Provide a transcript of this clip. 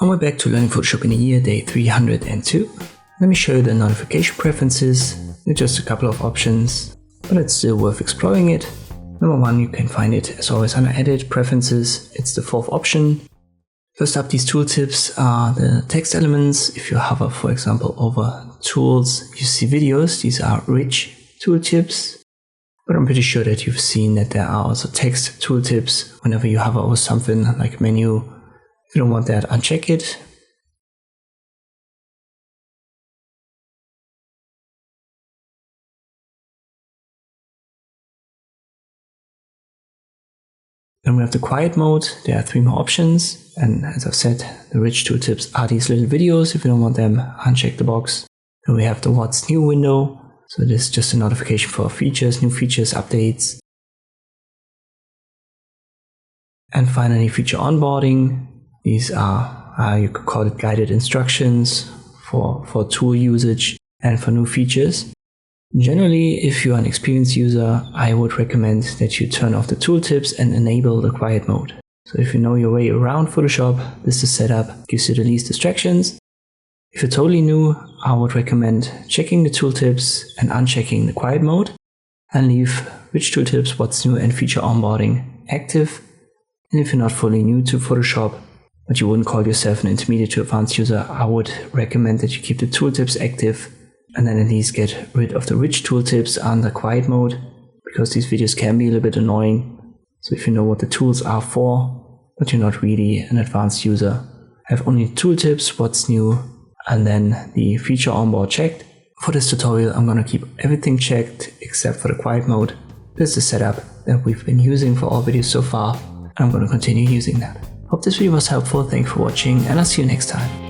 And we're back to learning Photoshop in a year, day 302. Let me show you the notification preferences. There are just a couple of options, but it's still worth exploring it. Number one, you can find it as always under Edit, Preferences. It's the fourth option. First up, these tooltips are the text elements. If you hover, for example, over Tools, you see Videos. These are rich tooltips. But I'm pretty sure that you've seen that there are also text tooltips. Whenever you hover over something like menu, if you don't want that, uncheck it. Then we have the quiet mode. There are 3 more options. And as I've said, the rich tooltips are these little videos. If you don't want them, uncheck the box. Then we have the What's New window. So this is just a notification for features, new features, updates. And finally, feature onboarding. These are, you could call it guided instructions for tool usage and for new features. Generally, if you're an experienced user, I would recommend that you turn off the tooltips and enable the quiet mode. So if you know your way around Photoshop, this is set up, gives you the least distractions. If you're totally new, I would recommend checking the tooltips and unchecking the quiet mode, and leave rich tooltips, what's new, and feature onboarding active. And if you're not fully new to Photoshop, but you wouldn't call yourself an intermediate to advanced user, I would recommend that you keep the tooltips active and then at least get rid of the rich tooltips under quiet mode, because these videos can be a little bit annoying. So if you know what the tools are for, but you're not really an advanced user, have only tooltips, what's new, and then the feature onboard checked. For this tutorial, I'm going to keep everything checked except for the quiet mode. This is the setup that we've been using for all videos so far, and I'm going to continue using that. Hope this video was helpful, thanks for watching, and I'll see you next time.